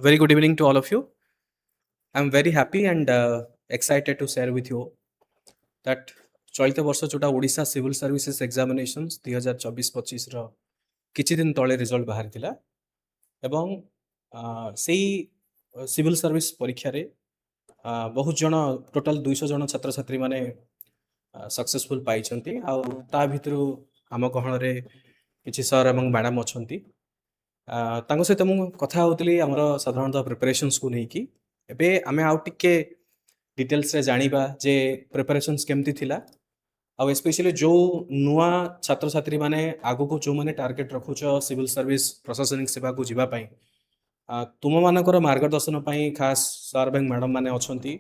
Very good evening to all of you. I'm very happy and excited to share with you that चलित वर्ष जोटा Odisha civil services examinations 2024-25 ର କିଛି ଦିନ ତଳେ ରିଜଲ୍ଟ ବାହାରିଥିଲା ଏବଂ ସେଇ ସିଭିଲ ସର୍ଭିସ ପରୀକ୍ଷାରେ ବହୁତ ଜଣ ଟୋଟାଲ 200 ଜଣ ଛାତ୍ରଛାତ୍ରୀ ମାନେ ସକ୍ସେସଫୁଲ ପାଇଛନ୍ତି ଆଉ ତା ଭିତରୁ ଆମ ଗହଣରେ କିଛି ସାର୍ ଏବଂ ମ୍ୟାଡ଼ାମ ଅଛନ୍ତି ତାଙ୍କ ସହିତ ମୁଁ କଥା ହେଉଥିଲି ଆମର ସାଧାରଣତଃ ପ୍ରିପାରେସନ୍ସକୁ ନେଇକି ଏବେ ଆମେ ଆଉ ଟିକେ ଡିଟେଲ୍ସରେ ଜାଣିବା ଯେ ପ୍ରିପାରେସନ୍ସ କେମିତି ଥିଲା ଆଉ ଏସ୍ପେସିଆଲି ଯେଉଁ ନୂଆ ଛାତ୍ରଛାତ୍ରୀ ମାନେ ଆଗକୁ ଯେଉଁମାନେ ଟାର୍ଗେଟ୍ ରଖୁଛ ସିଭିଲ ସର୍ଭିସ ପ୍ରଶାସନିକ ସେବାକୁ ଯିବା ପାଇଁ ତୁମମାନଙ୍କର ମାର୍ଗଦର୍ଶନ ପାଇଁ ଖାସ୍ ସାର୍ ଏବଂ ମ୍ୟାଡ଼ାମ ମାନେ ଅଛନ୍ତି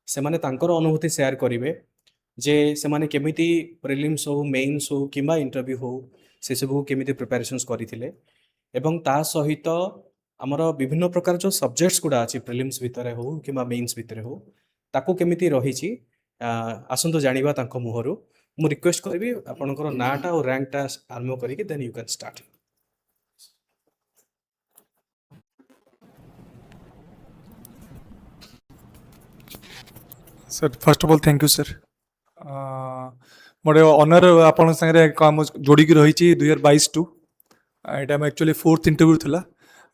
ସେମାନେ ତାଙ୍କର ଅନୁଭୂତି ସେୟାର କରିବେ ଯେ ସେମାନେ କେମିତି ପ୍ରିଲିମ୍ସ ହଉ ମେନ୍ସ ହଉ କିମ୍ବା ଇଣ୍ଟରଭ୍ୟୁ ହଉ ସେସବୁ କେମିତି ପ୍ରିପାରେସନ୍ସ କରିଥିଲେ ଏବଂ ତା ସହିତ ଆମର ବିଭିନ୍ନ ପ୍ରକାର ଯେଉଁ ସବଜେକ୍ଟସ୍ ଗୁଡ଼ା ଅଛି ପ୍ରିଲିମ୍ସ ଭିତରେ ହଉ କିମ୍ବା ମେନ୍ସ ଭିତରେ ହଉ ତାକୁ କେମିତି ରହିଛି ଆସନ୍ତୁ ଜାଣିବା ତାଙ୍କ ମୁହଁରୁ ମୁଁ ରିକ୍ୱେଷ୍ଟ କରିବି ଆପଣଙ୍କର ନାଁଟା ଆଉ ରାଙ୍କଟା ଆରମ୍ଭ କରିକି then you can start. Sir first of all thank you sir मोर ऑनर आपण संगे काम जोड़ी रही 2022 टू एटा मैं एक्चुअली फोर्थ इंटरव्यू थिला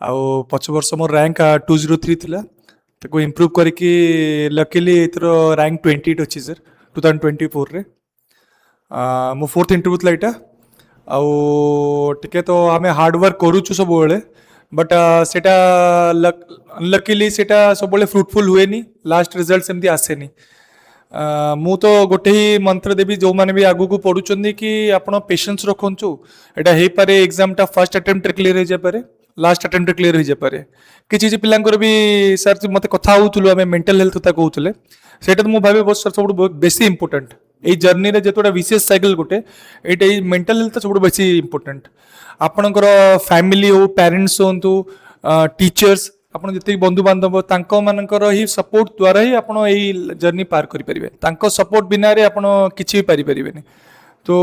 आउ पछ वर्ष मोर रैंक 203 थिला ताको इंप्रूव करके लकीली इतर रैंक 28 अच्छी सर 2024 रे मो फोर्थ इंटरव्यू थिला एटा आउ टिके तो आमे हार्ड वर्क करूछु सब बेले बट सेटा अनलकीली सेटा सब बेले फ्रुटफुल हुए नी लास्ट रिजल्ट सेमती आसेनी मु तो गोटे ही मंत्र देवी जो मैंने भी आगु को पढ़ुं कि आप पेशेंस रखु एटा हो पारे एग्जामटा फर्स्ट अटेम्प्ट क्लीयर हो जाए लास्ट अटेम्प्ट क्लीयर हो जाए किसी पिलांकर भी सर मत कथा होउथुलु आमे मेंटल हेल्थ कथा कहूले सेटा तो मु भाबे बस सब बेसी इंपोर्टेंट ए जर्नी रे जेतोटा विशेष साइकिल गोटे एटा मेंटल हेल्थ सब बेसी इंपोर्टेंट आपणकर फैमिली हो पेरेंट्स होंतु टीचर्स आपन जति बंधु बांधव तांको मानकर ही सपोर्ट द्वारा ही आपन एई जर्नी पार करि परिबे तांको सपोर्ट बिना रे आपन किछि पारि परिबेनी तो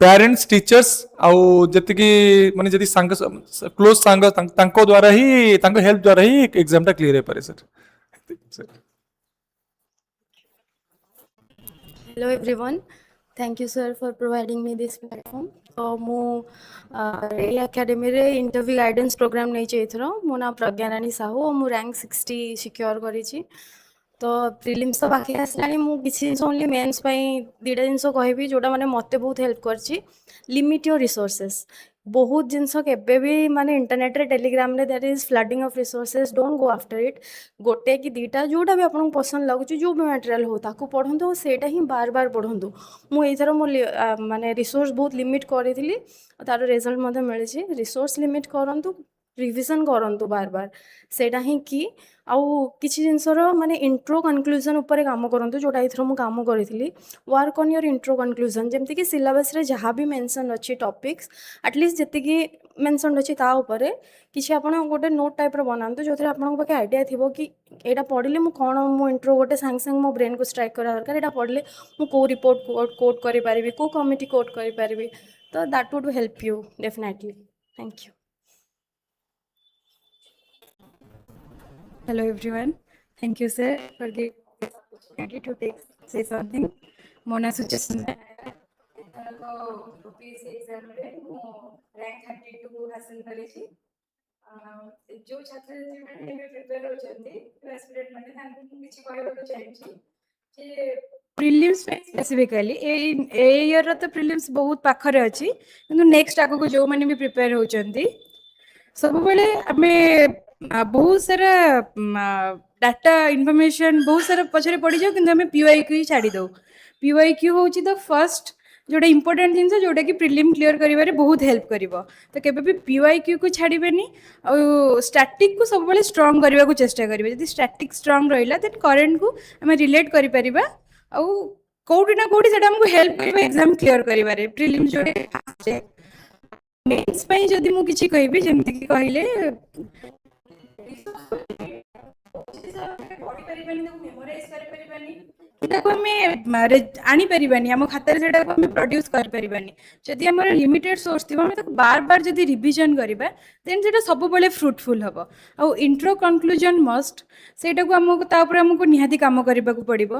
पेरेंट्स टीचर्स आउ जति की माने जति संग क्लोज संग तांको द्वारा ही तांको हेल्प द्वारा ही एग्जाम टा क्लियर हे पारे sir. Hello everyone, thank you sir for providing me this platform. तो मु एकेडमी रे इंटरव्यू गाइडेंस प्रोग्राम नहीं चाहिए मो ना प्रज्ञाराणी साहू और मु रैंक 60 सिक्योर करी तो प्रिलिम्स तो बाकी आसलानी मु किसी जिन ओनली मेन्स दुटा जिन कहबी जोटा मैंने मत बहुत हेल्प कर लिमिट योर रिसोर्सेस बहुत जिनस केबे भी माने इंटरनेट रे टेलीग्राम रे that is flooding of resources don't go after it गोटे कि दुटा जोटा भी आपको पसंद लगुच जो भी मटेरियल हो ताकू पढ़ु सेटा ही बार बार पढ़ु मुझर मो माने रिसोर्स बहुत लिमिट करी तार रिजल्ट मते मिली रिसोर्स लिमिट करूँ रिविजन करूँ बार बार सेटा ही कि आउ किसी जिनसर माने इंट्रो कनक्लूजन उपर काम करूँ जोटा एथर मु काम करी work on your intro conclusion जमती कि सिलेबस रे जहाँ भी मेंशन अच्छी टॉपिक्स एटलिस्ट जी मेंशन अच्छी ताऊपर किसी आप गोटे नोट टाइप बनातु जो आपके आइडिया थी कि यहाँ पढ़ले मुझे कौन मो इंट्रो गोटे सांगे सांगे मो ब्रेन को स्ट्राइक करा दरकार यहाँ पढ़ले मुझे कौ रिपोर्ट कोट करी कौ कमिटी कोट करी तो that would help you definitely. Thank you. Hello everyone, thank you sir for giving this opportunity to say something. Mona suggestion UPSC exam रे rank 32 हासिल करी जो छात्र माने प्रिपेयर होचंती एस्पिरेंट माने तांको किछि कहबो चाहिए जे प्रीलिम्स स्पेसिफिकली ए ईयर तो प्रीलिम्स बहुत पाखरे अछि किंतु नेक्स्ट आगो को जो माने भी प्रिपेयर होचंती सब बेले आमे बहुत सारा डाटा इनफॉरमेशन बहुत सारा पछरे पड़ी जाओ किंतु हमें पीवाईक्यू ही छाड़ी दो पीवाईक्यू होची द फर्स्ट जोटा इंपोर्टेंट जिनस जोटा कि प्रिलिम क्लियर करिवारे बहुत हेल्प करिवो तो केबे भी पीवाईक्यू को छाड़ीबेनी और स्टैटिक को सब बेले स्ट्रांग करबा को चेष्टा करिवे यदि स्टैटिक स्ट्रांग रहिला देन करंट को हमें रिलेट करि परिबा और कोठी ना कोठी सेटा हमको हेल्प करिवे एग्जाम क्लियर करिवारे प्रिलिम जो मेंस पई जदि मु किछि कहबी जेमति कि कहिले पढ़ी परिबानी मेमोराइज करि परिबानी ସେଟାକୁ ଆମେ ଆଣିପାରିବାନି ଆମ ଖାତାରେ ସେଟାକୁ ଆମେ ପ୍ରଡ୍ୟୁସ୍ କରିପାରିବାନି ଯଦି ଆମର ଲିମିଟେଡ୍ ସୋର୍ସ ଥିବ ଆମେ ତାକୁ ବାର ବାର ଯଦି ରିଭିଜନ କରିବା ଦେନ୍ ସେଟା ସବୁବେଳେ ଫ୍ରୁଟଫୁଲ୍ ହେବ ଆଉ ଇଣ୍ଟ୍ରୋ କନକ୍ଲୁଜନ୍ ମଷ୍ଟ ସେଇଟାକୁ ଆମକୁ ତା ଉପରେ ଆମକୁ ନିହାତି କାମ କରିବାକୁ ପଡ଼ିବ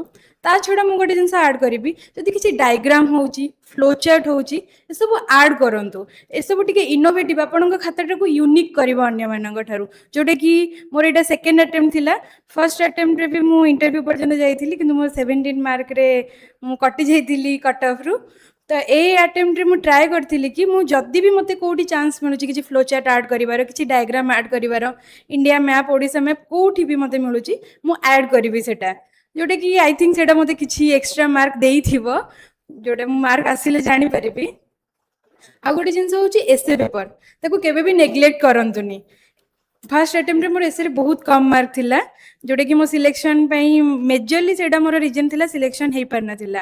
ତା ଛଡ଼ା ମୁଁ ଗୋଟେ ଜିନିଷ ଆଡ଼୍ କରିବି ଯଦି କିଛି ଡାଇଗ୍ରାମ ହେଉଛି ଫ୍ଲୋ ଚାର୍ଟ ହେଉଛି ଏସବୁ ଆଡ଼୍ କରନ୍ତୁ ଏସବୁ ଟିକେ ଇନୋଭେଟିଭ୍ ଆପଣଙ୍କ ଖାତାଟାକୁ ୟୁନିକ୍ କରିବ ଅନ୍ୟମାନଙ୍କ ଠାରୁ ଯେଉଁଟାକି ମୋର ଏଇଟା ସେକେଣ୍ଡ ଆଟେମ୍ପ୍ଟ ଥିଲା ଫର୍ଷ୍ଟ ଆଟେମ୍ପ୍ଟରେ ବି ମୁଁ ଇଣ୍ଟରଭ୍ୟୁ ପର୍ଯ୍ୟନ୍ତ ଯାଇଥିଲି କିନ୍ତୁ ମୋର 17 ମାର୍କରେ ମୁଁ କଟି ଯାଇଥିଲି କଟ୍ ଅଫ୍ରୁ ତ ଏଇ ଆଟେମ୍ପ୍ଟରେ ମୁଁ ଟ୍ରାଏ କରିଥିଲି କି ମୁଁ ଯଦି ବି ମୋତେ କେଉଁଠି ଚାନ୍ସ ମିଳୁଛି କିଛି ଫ୍ଲୋ ଚାର୍ଟ ଆଡ଼୍ କରିବାର କିଛି ଡାଇଗ୍ରାମ ଆଡ଼୍ କରିବାର ଇଣ୍ଡିଆ ମ୍ୟାପ୍ ଓଡ଼ିଶା ମ୍ୟାପ୍ କେଉଁଠି ବି ମୋତେ ମିଳୁଛି ମୁଁ ଆଡ଼୍ କରିବି ସେଟା ଯେଉଁଟାକି ଆଇ ଥିଙ୍କ ସେଇଟା ମୋତେ କିଛି ଏକ୍ସଟ୍ରା ମାର୍କ ଦେଇଥିବ ଯେଉଁଟା ମୁଁ ମାର୍କ ଆସିଲେ ଜାଣିପାରିବି ଆଉ ଗୋଟେ ଜିନିଷ ହେଉଛି ଏସେ ପେପର ତାକୁ କେବେ ବି ନେଗ୍ଲେକ୍ଟ କରନ୍ତୁନି ଫାର୍ଷ୍ଟ ଆଟେମ୍ପ୍ଟରେ ମୋର ଏସେରେ ବହୁତ କମ୍ ମାର୍କ ଥିଲା ଯେଉଁଟାକି ମୋ ସିଲେକ୍ସନ୍ ପାଇଁ ମେଜରଲି ସେଇଟା ମୋର ରିଜନ୍ ଥିଲା ସିଲେକ୍ସନ୍ ହେଇପାରିନଥିଲା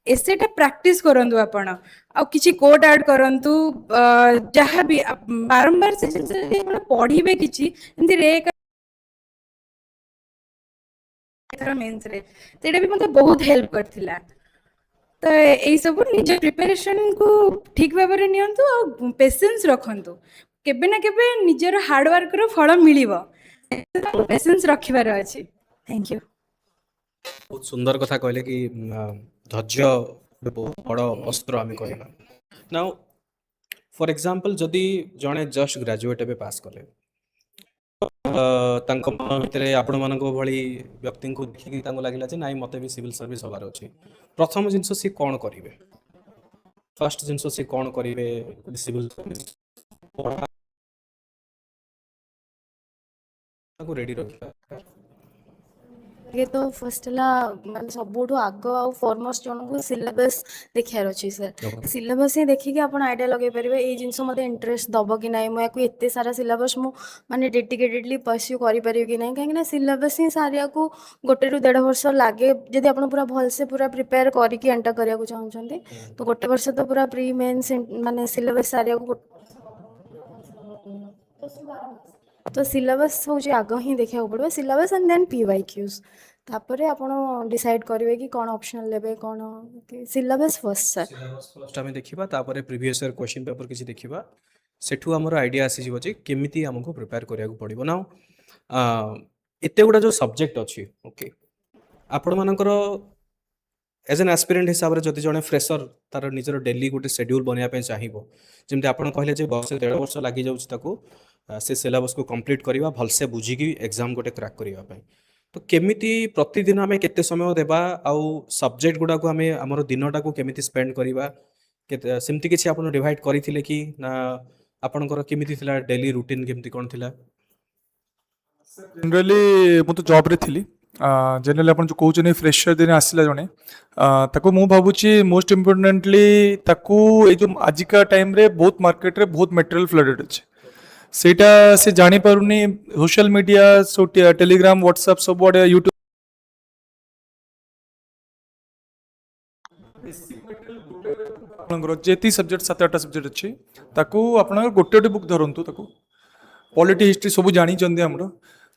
ଏସେଟା ପ୍ରାକ୍ଟିସ୍ କରନ୍ତୁ ଆପଣ ଆଉ କିଛି କୋଟ୍ ଆଡ଼୍ କରନ୍ତୁ ଯାହା ବି ବାରମ୍ବାର ସେ ଜିନିଷ ଯଦି ଆପଣ ପଢ଼ିବେ କିଛି ଏମିତି ମେନ୍ସରେ ସେଇଟା ବି ମୋତେ ବହୁତ ହେଲ୍ପ କରିଥିଲା ତ ଏଇସବୁ ନିଜ ପ୍ରିପାରେସନ୍କୁ ଠିକ୍ ଭାବରେ ନିଅନ୍ତୁ ଆଉ ପେସେନ୍ସ ରଖନ୍ତୁ କେବେ ନା କେବେ ନିଜର ହାର୍ଡୱାର୍କର ଫଳ ମିଳିବ ପେସେନ୍ସ ରଖିବାର ଅଛି ଥ୍ୟାଙ୍କ ୟୁ ବହୁତ ସୁନ୍ଦର କଥା କହିଲେ କି ଧୈର୍ଯ୍ୟ ଗୋଟେ ବହୁତ ବଡ଼ ଅସ୍ତ୍ର ଆମେ କହିବା ନାଉ ଫର୍ ଏକ୍ଜାମ୍ପଲ୍ ଯଦି ଜଣେ ଜଷ୍ଟ ଗ୍ରାଜୁଏଟ୍ ଏବେ ପାସ୍ କଲେ ତାଙ୍କ ମନ ଭିତରେ ଆପଣମାନଙ୍କ ଭଳି ବ୍ୟକ୍ତିଙ୍କୁ ଦେଖିକି ତାଙ୍କୁ ଲାଗିଲା ଯେ ନାଇଁ ମୋତେ ବି ସିଭିଲ୍ ସର୍ଭିସ୍ ହେବାର ଅଛି ପ୍ରଥମ ଜିନିଷ ସିଏ କ'ଣ କରିବେ ଫାର୍ଷ୍ଟ ଜିନିଷ ସିଏ କ'ଣ କରିବେ ସିଭିଲ୍ ସର୍ଭିସ୍ ତାକୁ ରେଡ଼ି ରଖିବା ये तो फर्स्ट है ମାନେ ସବୁଠୁ ଆଗ ଆଉ ଫରମୋଷ୍ଟ ଜଣଙ୍କୁ ସିଲେବସ୍ ଦେଖିବାର ଅଛି ସାର୍ ସିଲେବସ୍ ହିଁ ଦେଖିକି ଆପଣ ଆଇଡ଼ିଆ ଲଗାଇ ପାରିବେ ଏଇ ଜିନିଷ ମୋତେ ଇଣ୍ଟରେଷ୍ଟ ଦେବ କି ନାହିଁ ମୁଁ ୟାକୁ ଏତେ ସାରା ସିଲେବସ୍ ମୁଁ ମାନେ ଡେଡିକେଟେଡ଼ଲି ପର୍ସ୍ୟୁ କରିପାରିବି କି ନାହିଁ କାହିଁକିନା ସିଲେବସ୍ ହିଁ ସାରିବାକୁ 1 ରୁ 1.5 ବର୍ଷ ଲାଗେ ଯଦି ଆପଣ ପୁରା ଭଲସେ ପୁରା ପ୍ରିପେୟାର କରିକି ଏଣ୍ଟର କରିବାକୁ ଚାହୁଁଛନ୍ତି ତ 1 ବର୍ଷ ତ ପୁରା ପ୍ରି ମେନ୍ସ ମାନେ ସିଲେବସ୍ ସାରିବାକୁ ତ ସିଲାବସ୍ ହେଉଛି ଆଗ ହିଁ ଦେଖିବାକୁ ପଡ଼ିବ ସିଲାବସ୍ ଆଣ୍ଡ ଦେନ୍ PYQs ତାପରେ ଆପଣ ଡିସାଇଡ୍ କରିବେ କି କ'ଣ ଅପସନାଲ୍ ନେବେ କ'ଣ ସିଲାବସ୍ ଫର୍ଷ୍ଟ ସାର୍ ଫାର୍ଷ୍ଟ ଆମେ ଦେଖିବା ତାପରେ ପ୍ରିଭିୟସ୍ ଇୟର୍ କ୍ୱେଶ୍ଚିନ୍ ପେପର୍ କିଛି ଦେଖିବା ସେଠୁ ଆମର ଆଇଡ଼ିଆ ଆସିଯିବ ଯେ କେମିତି ଆମକୁ ପ୍ରିପେୟାର କରିବାକୁ ପଡ଼ିବ ନା ଏତେ ଗୁଡ଼ା ଯେଉଁ ସବଜେକ୍ଟ ଅଛି ଓକେ ଆପଣମାନଙ୍କର एज एन आस्पिरेंट हिसाब से जदि जड़े फ्रेशर तार निजर डेली गोटे शेड्यूल बनवाई चाहिए जमी आप कहले 1.5 वर्ष लग जाऊँ से सिलेबस को कंप्लीट करवा भलसे बुझिकी एग्जाम गोटे क्रैक करने तो केमिति प्रतिदिन आम केते समय देबा आउ सब्जेक्ट गुडा को आम आमर दिनटा को केमिति स्पेंड करवा सेमती किसी आप डिवाइड करथिले कि ना आपनकर केमिति थिला डेली रूटीन केमिति कोन थिला जनरली मु तो जॉब रे थिली जनरली अपन जो कहउछने फ्रेशर दिन आसिला जने ताको मु भाबुची मोस्ट इम्पोर्टेंटली ताको ए जो आजिका टाइम रे बहुत मार्केट रे बहुत मटेरियल फ्लडेड अछि सेटा से जानी पारुनी सोशल मीडिया सो टेलीग्राम व्हाट्सएप सब बड़े यूट्यूब आपनकर जेती सब्जेक्ट 7-8 सब्जेक्ट अछि ताको आपनकर गोटे गोटे बुक धरंतु ताको पॉलिटी हिस्ट्री सब जानी चंदी हमरो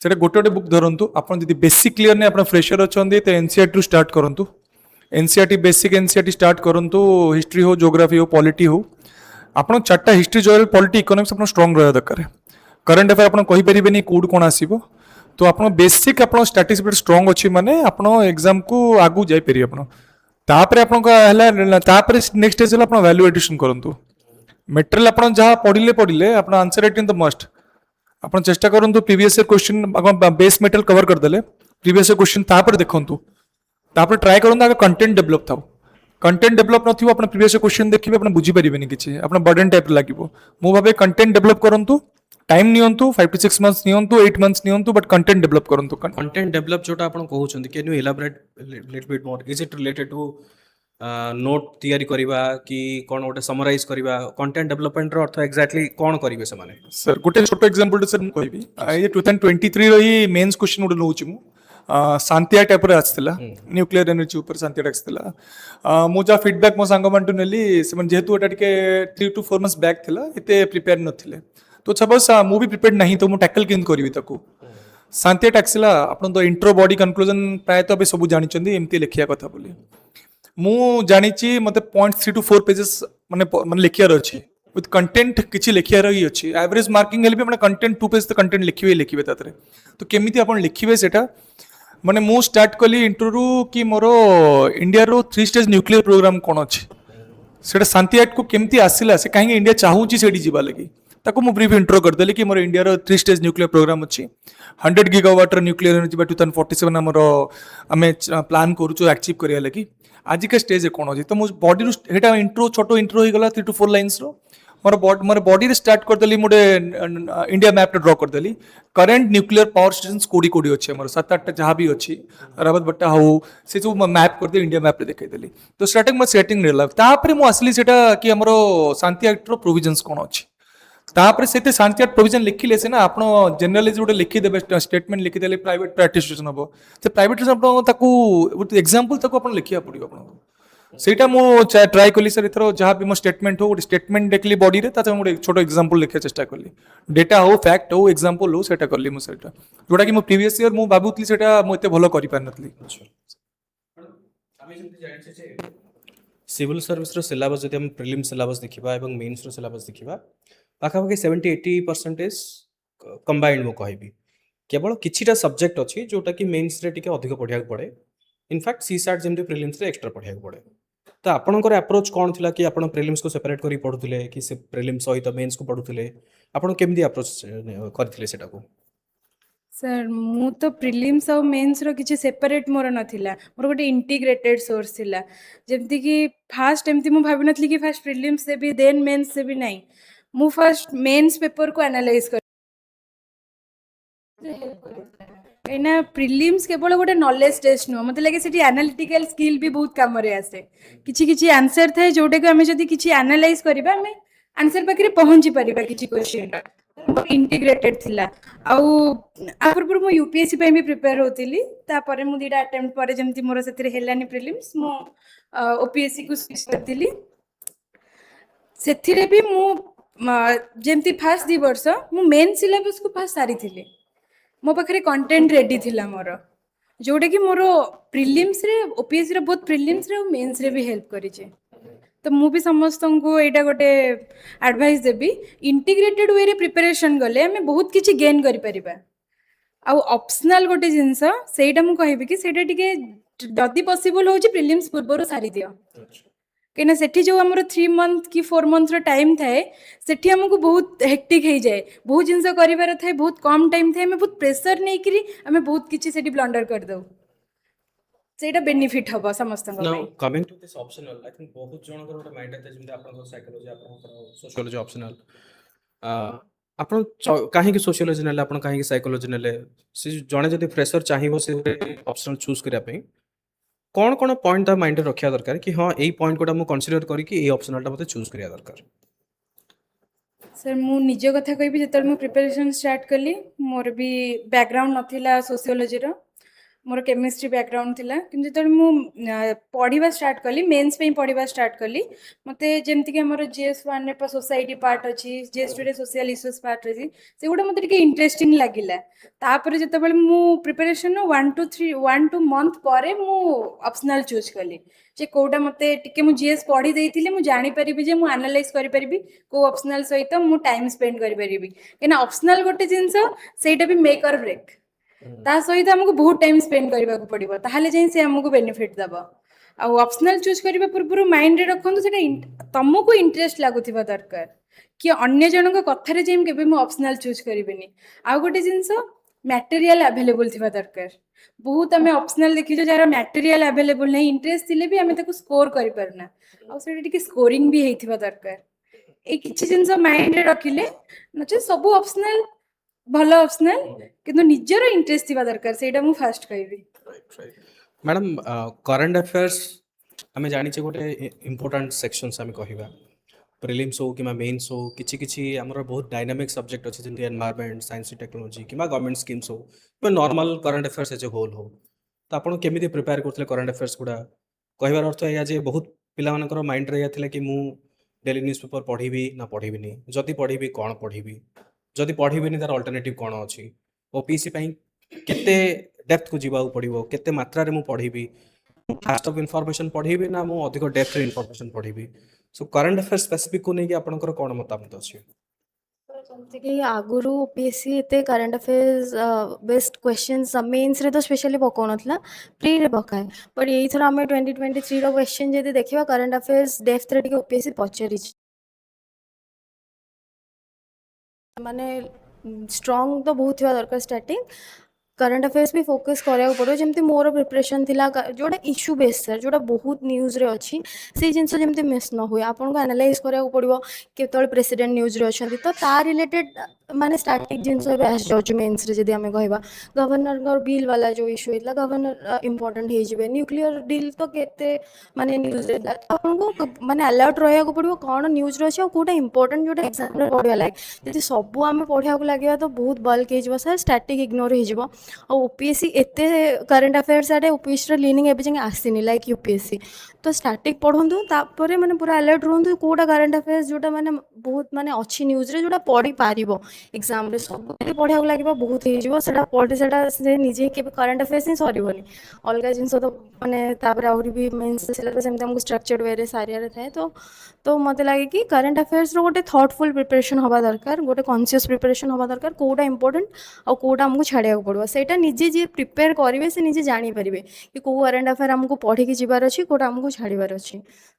सेटा गोटे गोटे बुक धरंतु आपन जदि बेसिक क्लियर ने आपन फ्रेशर अछंदी तो एनसीईआरटी टू स्टार्ट करंतु एनसीईआरटी बेसिक एनसीईआरटी स्टार्ट करंतु हिस्ट्री हो ज्योग्राफी हो पॉलिटी हो आपन चारटा हिस्ट्री जोग्राफी पॉलिटी इकोनॉमिक्स आपन स्ट्रांग रहया दरकार करंट अफेयर आपन कहि परिबेनी कोड कोन आसीबो तो आपन बेसिक आपन स्टैटिस्टिक्स स्ट्रांग अछि माने आपन एग्जाम को आगु जाय पेरी आपन तापरे आपन का हला तापरे नेक्स्ट स्टेज हला आपन वैल्यू एडिशन करंतु मटेरियल आपन जहां पढिले आपन आंसर राइटिंग द मस्ट आपन चेष्टा करंतु प्रीवियस ईयर क्वेश्चन आपन बेस मटेरियल कवर कर देले प्रीवियस ईयर क्वेश्चन तापर देखंतु तापर ट्राई करंतु आगे कंटेंट डेवलप थाउ कंटेंट डेवलप नथिबो आपन प्रीवियस ईयर क्वेश्चन देखिबे आपन बुझी परिबेनी किछि आपन बर्डन टाइप लागिबो मु भाबे कंटेंट डेवलप करंतु टाइम नियंतु 5 to 6 months नियंतु 8 months नियंतु बट कंटेंट डेवलप करंतु कंटेंट डेवलप जोटा आपण कहउछंती can you elaborate little bit more is it related to note तैयारी करबा कि कोन गोटे समराइज करबा कंटेंट डेवलपमेंट रो अर्थ एक्जेक्टली कोन करिवे से माने सर गोटे छोटो एग्जांपल सर मु कहबी ये 2023 रो ही मेंस क्वेश्चन गोटे नउची मु शांतिया टाइप रे आछथिला न्यूक्लियर एनर्जी ऊपर शांतिया टाइप आछथिला मु जा फीडबैक मो संग मानटु नेली से मन जेतु एटा टिके 3 to 4 months बैक थिला एते प्रिपेयर नथिले तो सपोज मु भी प्रिपेयर्ड नहीं तो मु टैकल केन करबी ताको शांति टैक्सिला आपण तो इंट्रो बॉडी कंक्लूजन प्राय तो सब जानते एमती लिखिया कथा बोली मु जानी मते 0.3 to 4 पेजेस माने माने लिखियार अछि विथ कंटेंट किछि लिखियार ही अछि एवरेज मार्किंग हेले भी माने कंटेंट 2 पेज तो कंटेंट लिखिबे तातरे तो केमिति आपण लिखिबे सेटा माने मु स्टार्ट कली इंट्रो कि मोर इंडिया रो 3 स्टेज न्यूक्लियर प्रोग्राम कोन अछि सेटा शांति एक्ट को केमती आसिला से कहीं इंडिया चाहूची सेठी जीवा लगी ताको मु ब्रीफ इंट्रो कर देली कि मोर इंडिया रो 3 स्टेज न्यूक्लियर प्रोग्राम अछि 100 गीगावाट रो न्यूक्लियर एनर्जी बाय 2047 हमर आमे प्लान करूछु अचीव करिया लगी आज के स्टेज कोन अछि तो मो बॉडी रो हेटा इंट्रो छोटो इंट्रो हो गला 3 to 4 लाइंस रो मोर बॉडी रे स्टार्ट कर देली मोडे इंडिया मैप ड्रॉ कर देली करंट न्यूक्लियर पावर स्टेशंस कोडी कोडी अछि हमर 7-8 जहां भी अछि रावत बट्टा हो से जो मैप कर दे इंडिया मैप रे देखाई देली तो स्टार्टिंग में सेटिंग नेला तापरे मु असली सेटा कि हमरो शांति एक्ट रो प्रोविजंस कोन अछि तापरे सेते शांति एक्ट प्रोविजन लिखिले से ना आपण जनरली जोटे लिखि देबे स्टेटमेंट लिखि देले प्राइवेट प्रैक्टिस हबो से प्राइवेट आपण ताकू एग्जांपल ताकू आपण लिखिया पड़ियो आपण ସେଇଟା ମୁଁ ଟ୍ରାଏ କଲି ସାର୍ ଏଥର ଯାହା ବି ମୋ ଷ୍ଟେଟମେଣ୍ଟ ହଉ ଗୋଟେ ଷ୍ଟେଟମେଣ୍ଟ ଦେଖିଲି ବଡିରେ ତା ଗୋଟେ ଛୋଟ ଏକ୍ସାମ୍ପଲ ଲେଖିବା ଚେଷ୍ଟା କଲି ଡେଟା ହଉ ଫ୍ୟାକ୍ଟ ହଉ ଏକ୍ସାମ୍ପଲ ହଉ ସେଇଟା କଲି ମୁଁ ସେଇଟା ଯୋଉଟାକି ମୁଁ ପ୍ରିଭିୟସ୍ ଇୟର ମୁଁ ଭାବୁଥିଲି ସେଇଟା ମୁଁ ଏତେ ଭଲ କରିପାରିନଥିଲି सिविल सर्विस रो सिलेबस जदि हम प्रिलिम सिलेबस देखिबा एवं मेंस रो सिलेबस देखिबा पाखापाखि 70-80% कंबाइंड मु कहबी केवल किछिटा सब्जेक्ट अछि जोटा कि मेंस रे टिके अधिक पढ़िया पड़े इनफैक्ट सीसैट जेमति प्रिलिम्स रे एक्स्ट्रा पढ़िया पड़े तो आपणकर अप्रोच कौन थिला कि आपण प्रिलिम्स को सेपरेट करी पढुथिले कि से प्रिलिम्स सहित मेंस को पढुथिले आपण केमदी अप्रोच करथिले सेटा को सर मु तो प्रिलिम्स और मेंस रो किछि सेपरेट मोर नथिला मोर गोटे इंटीग्रेटेड सोर्स थिला जेमति कि फास्ट एमति मु भाबि नथली कि फास्ट प्रिलिम्स से भी देन मेंस से भी नहीं मु फर्स्ट मेंस पेपर को एनालाइज कर एना प्रिलिम्स केवल गोटे नॉलेज टेस्ट नो मते लागे सेठी एनालिटिकल स्किल भी बहुत काम रे आसे किछि किछि आंसर थाए जोटे को हमें जदी किछि एनालाइज करबा हमें आंसर पाखरे पहुंची परिबा किछि क्वेश्चन इंटीग्रेटेड थिला आउ आपर मु यूपीएससी पे भी प्रिपेयर होतिली तापर मु दीटा अटेम्प्ट पर जेमति मोर सेतिरे हेलानी प्रिलिम्स मु ओपीएससी को स्विच करतिली सेथिरे भी मु जेमति फास्ट 2 वर्ष मु मेन सिलेबस को फास्ट सारी थिली मो पाखरे कंटेंट रेडी थिला मोर जोटा कि मोर प्रिलिम्स रे ओपीएससी रे बहुत प्रिलिम्स रे और मेंस रे भी हेल्प करी छे तो मु भी समस्त को एटा गोटे एडवाइस देबी इंटीग्रेटेड वे रे प्रिपरेशन गले हमें बहुत किछि गेन करि परिबा आ ऑप्शनल गोटे जिंस सेटा मु कहबी कि सेटा टिके जदी पॉसिबल होची प्रिलिम्स पूर्व सारी दियो कहीं सेठी जो हमर 3 मंथ कि 4 मंथ रो टाइम थाए सेठी हमको बहुत हेक्टिक हो जाए बहुत जिनस करिवार थाए बहुत कम टाइम थाए हमें बहुत प्रेशर नहीं करी हमें बहुत किछि सेठी ब्लंडर कर दो सेटा बेनिफिट हबो समस्त को now coming to this optional I think बहुत जण को गोटे माइंड था जेमते आपन साइकोलॉजी आपन सोशियोलॉजी ऑप्शनल आपन काहे कि सोशियोलॉजी नेले आपन काहे कि साइकोलॉजी नेले से जणे जदी फ्रेशर चाहिबो से ऑप्शनल चूज करिया पे कौन कौन पॉइंट माइंड रखा दरकार कि हाँ यही पॉइंट को कंसीडर करी ऑप्शनल मते चूज करिया दरकार सर मु निज कथा कहबी जतल मु प्रिपरेशन स्टार्ट कली मोर भी बैकग्राउंड नथिला सोशियोलॉजी रो मोर केमिस्ट्री बैकग्राउंड थिला किंतु जतल मु पढ़िबा स्टार्ट कली मेंस पे पढ़िबा स्टार्ट कली मते जेमति कि हमर जीएस1 रे सोसाइटी पार्ट अछि जीएस2 रे सोशल इश्यूज पार्ट अछि सेगुडा मते टिके इंटरेस्टिंग लागिला तापर जतबेले मु प्रिपरेशन 1 to 2 मंथ परे मु ऑप्शनल चूज कली जे कोडा मते टिके मु जीएस पढ़ी देइथिले मु जानि परिबि जे मु एनालाइज करि परिबि को ऑप्शनल सहित मु टाइम स्पेंड करि परिबि केना ऑप्शनल गोटे जिंस सेटा भी मेक और ब्रेक ता सहित हमको बहुत टाइम स्पेंड करबा को पड़िबो ताहाले जे से हमको बेनिफिट दबो आ ऑप्शनल चूज करबा पूर्व माइंड रे रखंतु सेटा तमको इंटरेस्ट लागुथिबा दरकार कि अन्य जन को कथा रे जेम केबे मु ऑप्शनल चूज करिबेनी आ गोटे जिंस मटेरियल अवेलेबल थिबा दरकार बहुत हमें ऑप्शनल देखिजो जारा मटेरियल अवेलेबल नहीं इंटरेस्ट थिले भी हमें ताको स्कोर करि परना आ सेटा टिके स्कोरिंग भी हेथिबा दरकार ए किछि जिंस माइंड रे रखिले नचे सब ऑप्शनल भलो ऑप्शनल किंतु निजर इंटरेस्ट थिबा दरकार सेटा मु फास्ट कहबी मैडम करंट अफेयर्स हमें जानि छे गोटे इंपोर्टेंट सेक्शंस हमें कहिबा प्रिलिम्स हो कि मेन्स हो किछि किछि हमर बहुत डायनामिक सब्जेक्ट अछि जेंति एनवायरनमेंट साइंस टेक्नोलॉजी कि गवर्नमेंट स्कीम्स हो कि normal current affairs as a whole हो तो आपण केमिति प्रिपेयर करथले करंट अफेयर्स गुडा कहबार अर्थ या जे बहुत पिला मानकर माइंड रे याथिले कि मु डेली न्यूज़पेपर पढिबी ना पढिबिनी जदी पढिबी कोन पढिबी जदी पढिबिनी तार अल्टरनेटिव कोन अछि ओपीसी पई केते डेप्थ को जीवा पड़िबो केते मात्रा रे मु पढ़िबी फास्ट ऑफ इन्फॉर्मेशन पढ़िबी ना मु अधिक डेप्थ रे इन्फॉर्मेशन पढ़िबी सो करंट अफेयर स्पेसिफिक को नहीं कि आपनकर कोन मतामत अछि ଯେମିତିକି ଆଗରୁ ଓପିଏସ୍ସି ଏତେ କରେଣ୍ଟ ଆଫେୟାର୍ସ ବେଷ୍ଟ କ୍ୱେଶ୍ଚନ୍ସ ମେନ୍ସରେ ତ ସ୍ପେଶାଲି ପକାଉନଥିଲା ପ୍ରିରେ ପକାଏ ବଟ୍ ଏଇଥର ଆମେ 2023ର କ୍ୱେଶ୍ଚନ୍ ଯଦି ଦେଖିବା କରେଣ୍ଟ ଆଫେୟାର୍ସ ଡେପ୍ଥରେ ଟିକେ ଓପିଏସ୍ସି ପଚାରିଛି ମାନେ ଷ୍ଟ୍ରଙ୍ଗ ତ ବହୁତ ଥିବା ଦରକାର ଷ୍ଟାର୍ଟିଂ करंट अफेयर्स भी फोकस कराया पड़ो जमती मोर प्रिपरेशन थिला जोटा इश्यू बेस सर जोटा बहुत न्यूज रे अच्छी से जिनस जमती मिस न हुए आपन को एनालाइज कराया पड़ो केतल प्रेसिडेंट न्यूज रे अछंती तो ता रिलेटेड माने स्टैटिक जिनस बे आस जाउछ मेंस रे जदी हमें कहबा गवर्नर का बिल वाला जो इश्यू हितला गवर्नर इंपोर्टेंट हे जिवे न्यूक्लियर डील तो केते माने न्यूज रे आपन को माने अलर्ट रहया को पड़ो कोन न्यूज रे अछि और कोटा इंपोर्टेंट जोटा एग्जाम रे पढ़िया लागे जदी सब हमें पढ़िया को लागिबा तो बहुत बल्क हे जिवो सर स्टैटिक इग्नोर हे जिवो और ओपीएससी एते करंट अफेयर्स आडे ओपीएससी लीनिंग एबे जंगे आसीनी लाइक यूपीएससी तो स्टैटिक पढ़ंतु तापरे माने पूरा अलर्ट रहंतु कोटा करंट अफेयर्स जोटा माने बहुत माने अच्छी न्यूज रे जोटा पढ़ी पारिबो एग्जाम रे सब पढ़िया लागिबो बहुत हे जिवो सेटा पढ़े सेटा से निजे के करंट अफेयर्स ही सरीबोनी अलगा जिंस तो माने तापरे आउरी भी मेंस सिलेबस एमते हमको स्ट्रक्चर्ड वे रे सारिया रे थाए तो मते लागे कि करंट अफेयर्स रो गोटे थॉटफुल प्रिपरेशन हवा दरकार गोटे कॉन्शियस प्रिपरेशन हवा दरकार कोटा इंपोर्टेंट और कोटा हमको छाड़िया पड़ो सेटा निजे जी प्रिपेयर करेंगे से निजे जानी पारे कि कौ करंट अफेयर हमको पढ़ी जीवार अच्छी कौटा हमको छाड़बार अच्छी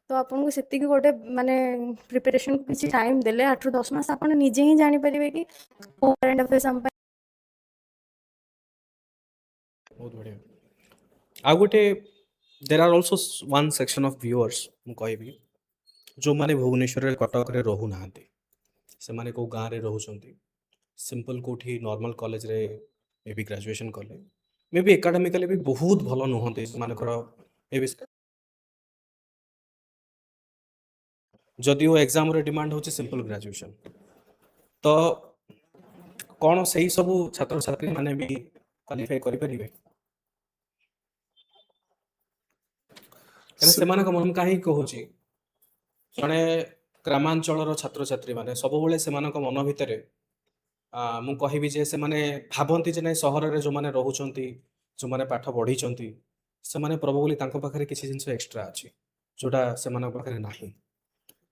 तो आपको से गोटे माने प्रिपेरेशन को किसी टाइम देले 8 ରୁ 10 मास आप निजे ही जानीपारे कि कौ करंट अफेयर्स हम बहुत बढ़िया आ गोटे there are also one section of viewers मु कहबी जो माने भुवनेश्वर रे कटक रे रहू नाहांती से माने को गाँव रे रहउछंती सिंपल कोठी नॉर्मल कॉलेज रे मे बी ग्रेजुएशन कले मे बी एकाडेमिकली भी बहुत भल नुहंती सेमानकर ए जदिओ एग्जाम रे डिमांड होची सिंपल ग्रेजुएशन तो कौन से ही सब छात्र छात्री माने भी क्वालिफाई करि परिबे से माने मन काहे कहूची जणे ग्रामांचल छात्र छात्री माने सब बेले से मन भितर मु कहबी जे से माने भाबंती जे नै सहर रे जो माने रहउचंती जो माने पाठ पढ़ी चंती से माने प्रोबेबली तांको पाखरे किछि जिंस एक्स्ट्रा अछि जोटा से माने पाखरे नाही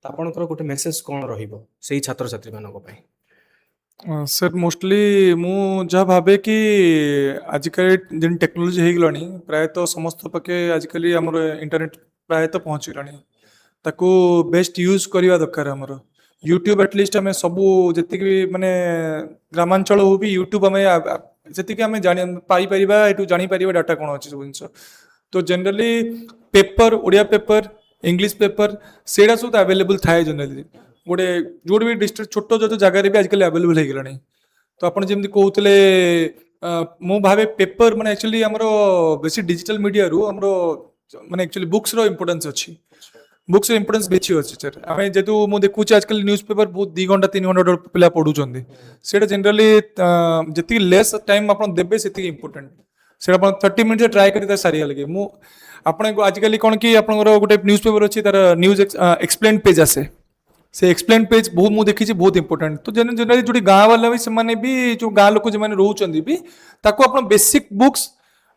त आपनकर गोटे मेसेज कोन रहिबो सेही छात्र छात्री मानको पई सर मोस्टली मु जहाँ भावे कि आजिकल जिन टेक्नोलोजी हो गलानी प्रायतः समस्त पाखे आजिकल आमर इंटरनेट प्रायतः पहुँच गलानी ताकू बेस्ट यूज करवा दरकार आमर यूट्यूब एटलिस्ट आम सबू जी माने ग्रामांचल हो भी यूट्यूब आम जी आम पाइपर ये जापर डाटा कौन अच्छे सब जिन तो generally paper Odia paper English paper सेटा सब अवेलेबल थाए जनरली गोटे जो भी डिस्ट्रिक्ट छोट जो जगह भी आजकल अवेलेबल हो गलानी तो आपड़ जमी कहते मु भावे पेपर माने एक्चुअली आमर बेसी डिजिटल मीडिया रू आमर माने एक्चुअली बुक्स रो इंपोर्टेंस अच्छी बुक्स इंपोर्टेंस बेसी अच्छी सर आम जेहतु मुझे देखुचे आजकल न्यूज पेपर बहुत 2 घंटा 3 घंटा पिला पढ़ुंट से जनरली जी लेस टाइम आप देवे से इंपोर्टेंट से 30 मिनट ट्राए कर सारी लगे मुझे आजिकल कौन कि आप गोटे न्यूज पेपर अच्छी तार न्यूज एक्सप्लेन पेज आसे से एक्सप्लेन पेज बहुत मुझे देखी बहुत इंपोर्टेंट तो जनरली जो गाँव वाला भी से भी जो गाँव लोक जो रोच भी आप बेसिक बुक्स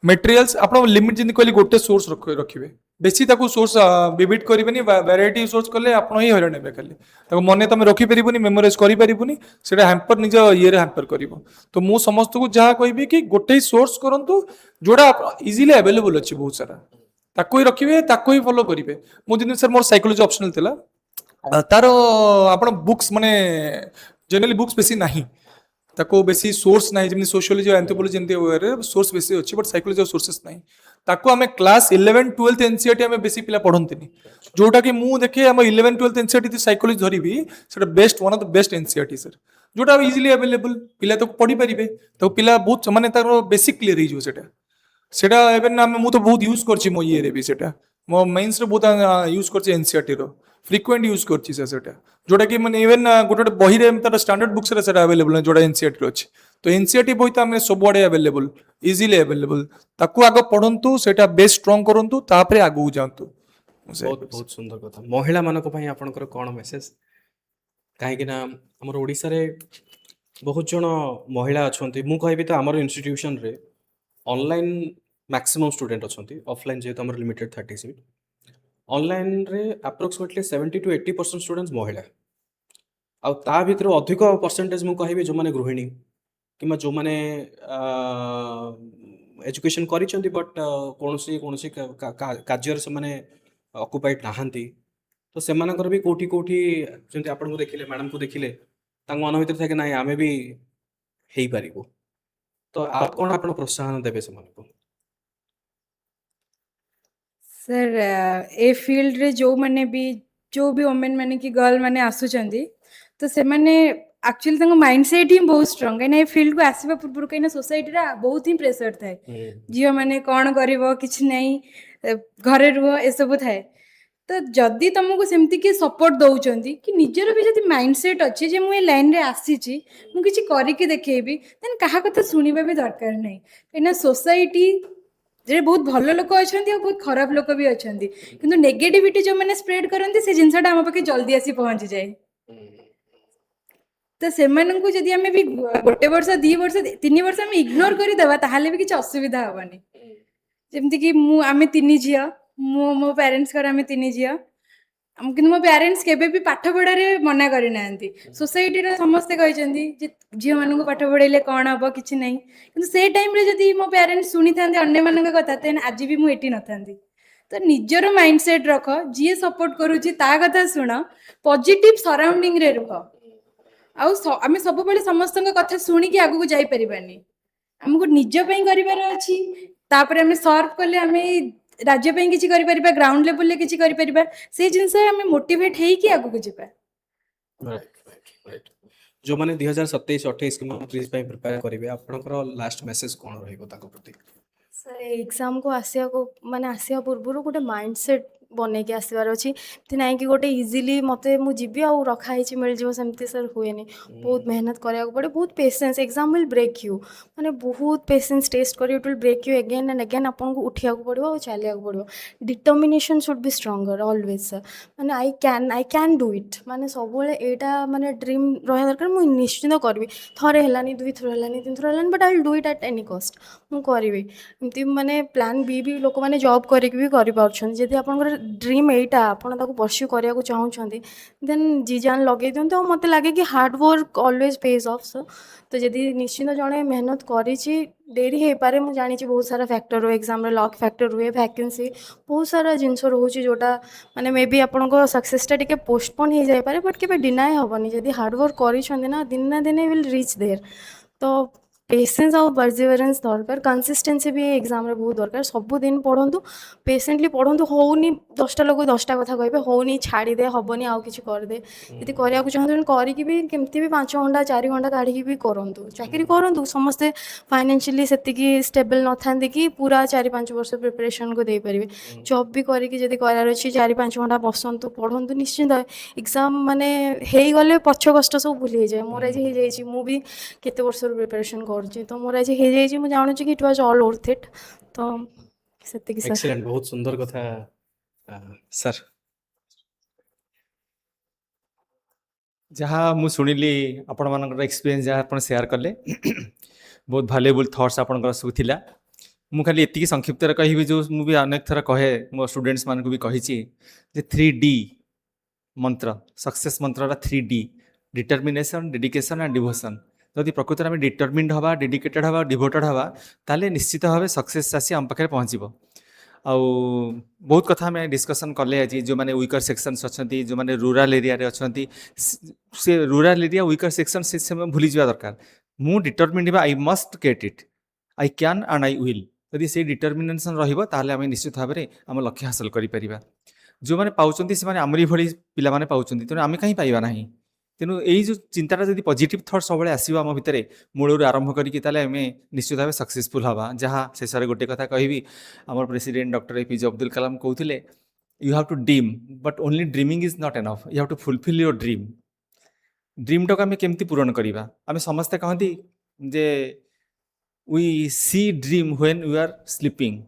मटेरियल्स आप लिमिट जमी कहली गोटे सोर्स रखिए बेसी ताकू सोर्स विविड करेंगे वैरायटी सोर्स कले आप ही हईराण हे खाली मन तुम रखिपर मेमोराइज करें से हैम्पर निज ये हैम्पर कर तो मु समस्त को जहाँ कहि कि गोटे सोर्स करूँ जोड़ा इजिली अवेलेबल अच्छी बहुत सारा ताको ही रखिए ताको ही फॉलो करेंगे मुझे सर मोर साइकोलॉजी ऑप्शनल थिला तार आप बुक्स माने जनरली बुक्स बेसी नहीं ताको बेसी सोर्स नहीं जमी सोशियोलॉजी एंथ्रोपोलॉजी जमी सोर्स बेसी अच्छी बट साइकोलॉजी सोर्सेस नहीं ताको आम क्लास 11 12 एनसीईआरटी आम बेसी पिला पढ़ंती जोटा कि मु देखे आम 11 12 एनसीईआरटी साइकोलॉजी धरबी से best one of the best NCERT sir जोटा इजिली अवेलेबल पिला तो पढ़ी पारे तो पिला बहुत माने तार बेसिक क्लियर हो सेटा इवन आम मु तो बहुत यूज करछि मो ये रे भी सेटा मो मेंस रे बहुत यूज करछि एनसीईआरटी रो फ्रिक्वेंट यूज करछि सेटा जोटा कि माने इवन गोटे गोटे बही रे तार स्टैंडर्ड बुक्स रे सेटा अवेलेबल जोटा एनसीईआरटी रो अछि तो एनसीईआरटी बही तो आम सब आड़े अवेलेबल इजिली अवेलेबल ताकू आग पढ़ंतु सेटा बेस स्ट्रांग करंतु तापरे आगु जांतु बहुत बहुत सुंदर कथा महिला मानक पई आपनकर कोन मेसेज काहे कि ना हमर ओडिसा रे बहुत जन महिला अछंती मु कहबी तो हमर इंस्टीट्यूशन रे ऑनलाइन मैक्सिमम स्टूडेंट अछंती ऑफलाइन जेहेतु हमर लिमिटेड 30 सीट ऑनलाइन रे अप्रोक्सीमेटली 70 टू 80% स्टूडेंट्स महिला आ ता भितर अधिक परसेंटेज मु कहबी जो माने गृहिणी किंबा जो माने एजुकेशन करिसेंती बट कोनोसी कोनोसी कार्य से माने ऑक्युपाइड नाहंती तो सेमानकर भी कोठी कोठी जेंति आपन को देखिले मैडम को देखिले तांग मन भितर থাকে नाही आमे भी हेई पारिबो तो आ कोन आपण प्रोत्साहन देबे सेमानको सर ए फील्ड रे जो भी वोमेन माने कि गर्ल माने आसुचंदी तो से माने एक्चुअली तंग माइंडसेट ही बहुत स्ट्रांग है ए फील्ड को आसीबा पूर्व कहीं सोसाइटी रा बहुत ही प्रेशर थाए झियो माने कौन करिवो किछ नहीं घरे रुह ए सब थाए तो जदि तुमको सेमती किए सपोर्ट दौरान कि निजर भी जब माइंडसेट अच्छे जे मुझे लाइन रे आसीची मु किछि करके देखेबी देन कहा कथा सुनिबा भी दरकार नहीं कहीं सोसाइटी जे बहुत भल लोक अच्छा बहुत खराब लोक भी अच्छा किंतु नेगेटिविटी जो मैंने स्प्रेड करती से जिनसा आम पाखे जल्दी आसी पहुंची जाए तो से जदि आम भी गोटे वर्ष 2 वर्ष 3 वर्ष आम इग्नोर करदेवा ताहले भी किसी असुविधा हेनी जमती कि आम 3 झील मो पेरेन्ट्स आम 3 झील कि मो पेरेन्ट्स केबे भी पाठ पढ़ारे मना करना सोसाइटी समस्ते कहते झील मान पाठ पढ़ेले कौन हम कि ना कि से टाइम जदि मो पेरेन्ट्स शुणी था अन्य मान कथा तेन आज भी मुझे न था तो निजर माइंडसेट रख जी सपोर्ट करुच्ची ता कथा शुण पॉजिटिव सराउंडिंग रे रुह आम सब समस्त कथा शुणिकी आगू जापरानी आमको निजपाई कर आम सर्व कले आम राज्य पे किसी ग्राउंड लेवल किसी से जिनस आम मोटिवेट होगी आगू जावा राइट जो माने 2027 28 कि प्लीज पे प्रिपेयर करिवे आपनकर लास्ट मेसेज कोन रहइबो ताको प्रति सर एग्जाम को आसिया को माने आसिया पूर्व गोटे माइंडसेट बने के आसबार अच्छी ना कि गोटे इजिली मत मुझे आउ रखाई मिल जाव सेमती सर हुए बहुत मेहनत करा पड़े बहुत patience exam will break you माने बहुत पेशेंस टेस्ट कर it will break you again and again आपको उठा पड़ो और चलिया पड़ो determination should be stronger always sir माने आई कैन डू इट माने सब यहाँ माने ड्रीम रहा दरकार मुझे निश्चित करी थे है 2 थर है 3 थर है but I will do it at any कस्ट मुझे करी एमती माने प्लान बी लोक मैंने जॉब करके भी करें आप ड्रीम एटा आपन ताको परस्यू करिया को चाहूछंती देन जी जान लगे दियंते और मते लागे कि hard work always pays off so तो जदि निश्चित जड़े मेहनत करिछि डेरी हो पारे मु जानी बहुत सारा फैक्टर हुए एग्जाम रे लक फैक्टर हुए वैकेंसी बहुत सारा जिनस रोचे जोटा माने मे बी आपन सक्सेसटा टिके पोस्टपोन हो जाए पारे बट केबे डिनाय हेनी जदि हार्ड वर्क करिछंती ना दिन ना दिन विल रीच देयर तो पेशेंस और परसिवरेंस दरकार कंसिस्टेंसी भी एग्जाम रे बहुत दरकार सबुदिन पढ़ु पेशेंटली पढ़ु होनी 10टा लोग 10टा कथा कहे होनी छाड़ीदे हेनी आउ कि करदे यदि कराया चाहते करी भी केमती भी 5 घंटा 4 घंटा काढ़ी भी करूँ चाकरी करूँ समस्ते फाइनेंशियली सेतिकी स्टेबल न था कि पूरा 4-5 वर्ष प्रिपरेशन को दे पारे जॉब भी करी करार अच्छी 4-5 घंटा बसतु पढ़ु निश्चिंत एग्जाम माने हो गले पछ कष्ट सब भूली जाए मोर आज हो जाए मुझे केते वर्ष प्रिपरेशन कर तो मोर आज हो जाए मुझे जानूँ कि it was all worth it तो सेतिकी सर एक्सीलेंट बहुत सुंदर कथा सर जहाँ मु शुणिली आपण मानकर एक्सपीरियंस जहाँ आपण शेयर कले बहुत वैल्यूएबल थॉट्स आपनकर सब थिला मु खाली एतिकी संक्षिप्त रे कहिबी जो मु भी अनेक थर कहे मो स्टूडेंट्स मान को भी कहिछि जे 3D मंत्र सक्सेस मंत्र 3D determination dedication and devotion जदि प्रकृत में डिटर्मिन्ड हवा डेडिकेटेड हवा डिवोटेड हवा ताले निश्चित भाव सक्सेस आसी आम पाखे पहुँचब आउ बहुत कथा आम डिस्कसन कले आज जो मैंने विकर सेक्शंस अच्छा जो मैंने रूराल एरिया रे अच्छा से रूराल एरिया विकर सेक्शन से भूली जा दरकार मु determined I must get it I can and I will यदि से डिटर्मिनेशन रहिबो ताले आम निश्चित भाव में आम लक्ष्य हासिल करिपरिबा जो मैंने पाउचंती से माने आमरी भली पिला माने पाउचंती तेणु आम कहीं पाइबा नहीं तेणु यही जो चिंताटा जब पॉजिटिव थॉट सब आसो आम भितर मूलर आरंभ करके आम निश्चित भाव सक्सेसफुल हवा जहाँ शेष गोटे कथा कहि आम president doctor APJ Abdul Kalam कहते you have to dream but only dreaming is not enough you have to fulfil your dream ड्रीमटा को आम केमती पूरण करवा आम समस्ते कहती जे we see dream when we are sleeping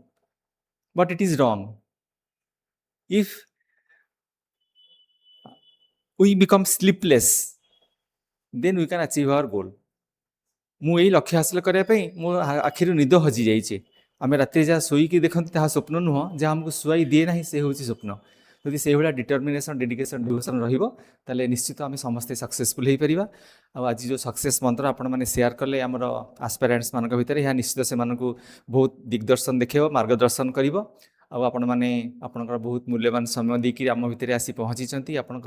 but it is wrong if we become sleepless then we can achieve our goal ମୁଁ ଏଇ ଲକ୍ଷ୍ୟ ହାସଲ କରିବା ପାଇଁ ମୋ ଆଖିରୁ ନିଦ ହଜି ଯାଇଛି। ଆମେ ରାତିରେ ଯାହା ଶୋଇକି ଦେଖନ୍ତି ତାହା ସ୍ୱପ୍ନ ନୁହଁ, ଯାହା ଆମକୁ ଶୁଆଇ ଦିଏ ନାହିଁ ସେ ହେଉଛି ସ୍ୱପ୍ନ। ଯଦି ସେଇଭଳିଆ ଡିଟର୍ମିନେସନ୍, ଡେଡିକେସନ୍, ଡିଭୋସନ୍ ରହିବ ତାହେଲେ ନିଶ୍ଚିତ ଆମେ ସମସ୍ତେ ସକ୍ସେସଫୁଲ୍ ହେଇପାରିବା। ଆଉ ଆଜି ଯେଉଁ ସକ୍ସେସ୍ ମନ୍ତ୍ର ଆପଣମାନେ ସେୟାର କଲେ ଆମର ଆସ୍ପାରାଣ୍ଟସ୍ମାନଙ୍କ ଭିତରେ, ଏହା ନିଶ୍ଚିତ ସେମାନଙ୍କୁ ବହୁତ ଦିଗ୍ଦର୍ଶନ ଦେଖେଇବ, ମାର୍ଗଦର୍ଶନ କରିବ। ଆଉ ଆପଣମାନେ ଆପଣଙ୍କର ବହୁତ ମୂଲ୍ୟବାନ ସମୟ ଦେଇକି ଆମ ଭିତରେ ଆସି ପହଞ୍ଚିଛନ୍ତି, ଆପଣଙ୍କ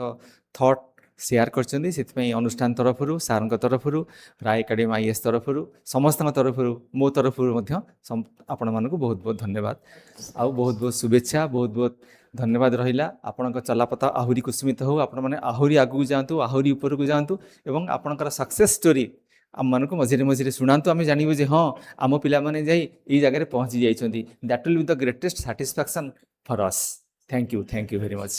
ଥଟ୍ ସେୟାର କରିଛନ୍ତି। ସେଥିପାଇଁ ଅନୁଷ୍ଠାନ ତରଫରୁ, ସାର୍ଙ୍କ ତରଫରୁ, ରାୟ ଏକାଡେମୀ IAS ତରଫରୁ, ସମସ୍ତଙ୍କ ତରଫରୁ, ମୋ ତରଫରୁ ମଧ୍ୟ ଆପଣମାନଙ୍କୁ ବହୁତ ବହୁତ ଧନ୍ୟବାଦ। ଆଉ ବହୁତ ବହୁତ ଶୁଭେଚ୍ଛା, ବହୁତ ବହୁତ ଧନ୍ୟବାଦ ରହିଲା। ଆପଣଙ୍କ ଚଲାପଥ ଆହୁରି କୁସୁମିତ ହେଉ, ଆପଣମାନେ ଆହୁରି ଆଗକୁ ଯାଆନ୍ତୁ, ଆହୁରି ଉପରକୁ ଯାଆନ୍ତୁ ଏବଂ ଆପଣଙ୍କର ସକ୍ସେସ୍ ଷ୍ଟୋରି ଆମମାନଙ୍କୁ ମଝିରେ ମଝିରେ ଶୁଣାନ୍ତୁ। ଆମେ ଜାଣିବୁ ଯେ ହଁ ଆମ ପିଲାମାନେ ଯାଇ ଏଇ ଜାଗାରେ ପହଞ୍ଚି ଯାଇଛନ୍ତି। That will be the greatest satisfaction for us. Thank you very much.